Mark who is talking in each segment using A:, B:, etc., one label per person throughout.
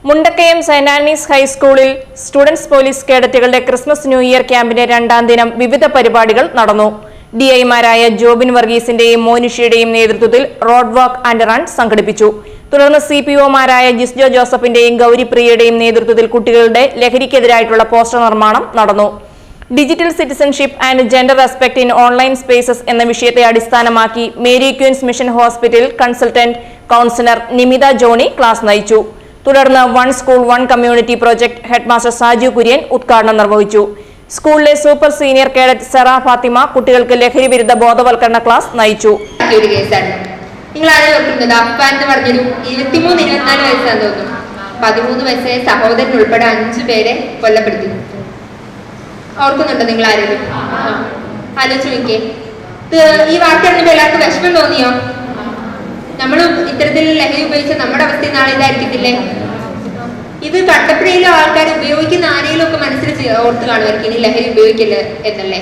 A: Mundakayam Saint Anne's ഹൈസ്കൂളിൽ students police കേഡറ്റുകളുടെ Christmas new year ക്യാമ്പിന്റെ രണ്ടാം ദിനം വിവിധ പരിപാടികൾ നടന്നു. ഡിഐമാരായ ജോബിൻ വർഗീസിന്റെയും മോനിഷയുടെയും നേതൃത്വത്തിൽ റോഡ് വാക്ക് ആൻഡ് റൺ സംഘടിപ്പിച്ചു. തുടർന്ന് CPOമാരായ ജിസ്ജോ ജോസഫിന്റെയും ഗൗരിപ്രിയയുടെയും നേതൃത്വത്തിൽ കുട്ടികളുടെ ലഹരിക്കെതിരായിട്ടുള്ള പോസ്റ്റർ നിർമ്മാണം നടന്നു. Digital citizenship and gender respect in online spaces എന്ന വിഷയത്തെ അടിസ്ഥാനമാക്കി Mary queens mission hospital consultant counsellor Nimitha Johny class നയിച്ചു. തുടർന്ന് one school one community project headmaster Saju Kurian ഉദ്ഘാടനം നിർവഹിച്ചു. സ്കൂളിലെ super senior cadet Sera Fathima കുട്ടികൾക്ക് ലഹരി വിരുദ്ധ ബോധവൽക്കരണ ക്ലാസ് നയിച്ചു.
B: നിങ്ങൾ ആരെ നോക്കുന്നത്? അപ്പാന്ന് പറഞ്ഞൊരു 23-24 വയസ്സാന്ന് തോന്നുന്നു. 13 വയസ്സായ സഹോദരൻ ഉൾപ്പെടെ 5 പേരെ കൊല്ലപ്പെടുത്തി. ഓർക്കുന്നുണ്ടോ നിങ്ങൾ ആരെങ്കിലും? ആലോചിച്ച് നോക്കിയേ. ഈ വാർത്ത അറിഞ്ഞപ്പോൾ എല്ലാവർക്കും വിഷമം തോന്നിയോ? നമ്മൾ ഇത്തരത്തിൽ ലഹരി ഉപയോഗിച്ച നമ്മുടെ അവസ്ഥ നാളെ ഇതായിരിക്കത്തില്ലേ? ഇത് കട്ടപ്പുഴയിലും ആൾക്കാർ ഉപയോഗിക്കുന്ന ആരെങ്കിലും ഒക്കെ മനസ്സിൽ ഓർത്ത് കാണുമായിരിക്കും ഇനി ലഹരി ഉപയോഗിക്കല് എന്നല്ലേ.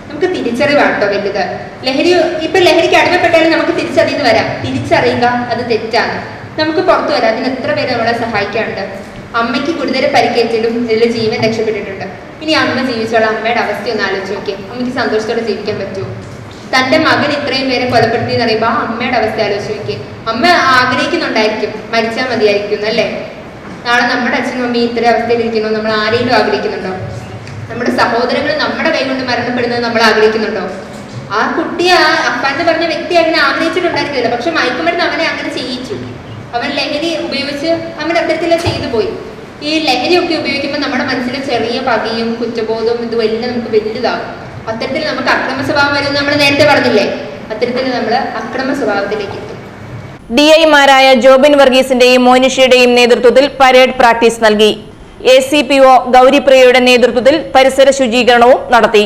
B: നമുക്ക് തിരിച്ചറിവാട്ടോ വലുത്. ലഹരിക്ക് അടിമപ്പെട്ടാലും നമുക്ക് തിരിച്ചറിയുന്ന വരാം. തിരിച്ചറിയുക അത് തെറ്റാണ്. നമുക്ക് പുറത്തു വരാം. അതിന് എത്ര പേര് നമ്മളെ സഹായിക്കാറുണ്ട്. അമ്മയ്ക്ക് ഗുരുതര പരിക്കേറ്റിലും ഇതിൽ ജീവൻ രക്ഷപ്പെട്ടിട്ടുണ്ട്. ഇനി അമ്മ ജീവിച്ചോളാം. അമ്മയുടെ അവസ്ഥ ഒന്ന് ആലോചിച്ച് നോക്കിയേ. അമ്മയ്ക്ക് സന്തോഷത്തോടെ ജീവിക്കാൻ പറ്റുമോ? തന്റെ മകൻ ഇത്രയും പേരെ കൊലപ്പെടുത്തി എന്ന് പറയുമ്പോൾ ആ അമ്മയുടെ അവസ്ഥ ആലോചിച്ച് നോക്കിയേ. അമ്മ ആഗ്രഹിക്കുന്നുണ്ടായിരിക്കും മരിച്ചാൽ മതിയായിരിക്കും അല്ലേ. നാളെ നമ്മുടെ അച്ഛനും അമ്മയും ഇത്ര അവസ്ഥയിലിരിക്കുന്നു നമ്മൾ ആരെങ്കിലും ആഗ്രഹിക്കുന്നുണ്ടോ? നമ്മുടെ സഹോദരങ്ങൾ നമ്മുടെ കൈ കൊണ്ട് മരണപ്പെടുന്നത് നമ്മൾ ആഗ്രഹിക്കുന്നുണ്ടോ? ആ കുട്ടി ആ അപ്പാന്ന് പറഞ്ഞ വ്യക്തി അങ്ങനെ ആഗ്രഹിച്ചിട്ടുണ്ടായിരിക്കില്ല. പക്ഷെ മയക്കുമരുന്ന് അവനെ അങ്ങനെ ചെയ്യിച്ചു. അവൻ ലഹരി ഉപയോഗിച്ച് അവൻ അത്തരത്തിൽ ചെയ്തു പോയി. ഈ ലഹരിയൊക്കെ ഉപയോഗിക്കുമ്പോൾ നമ്മുടെ മനസ്സിൽ ചെറിയ പകയും കുറ്റബോധവും ഇതും എല്ലാം നമുക്ക് വലുതാകും. അത്തരത്തിൽ നമുക്ക് അക്രമ സ്വഭാവം വരും. നമ്മൾ നേരത്തെ പറഞ്ഞില്ലേ, അത്തരത്തിൽ നമ്മൾ അക്രമ സ്വഭാവത്തിലേക്ക് എത്തും.
A: ഡിഐമാരായ ജോബിൻ വർഗീസിന്റെയും മോനിഷയുടെയും നേതൃത്വത്തിൽ പരേഡ് പ്രാക്ടീസ് നൽകി. ACPO ഗൗരിപ്രിയയുടെ നേതൃത്വത്തിൽ പരിസര ശുചീകരണവും നടത്തി.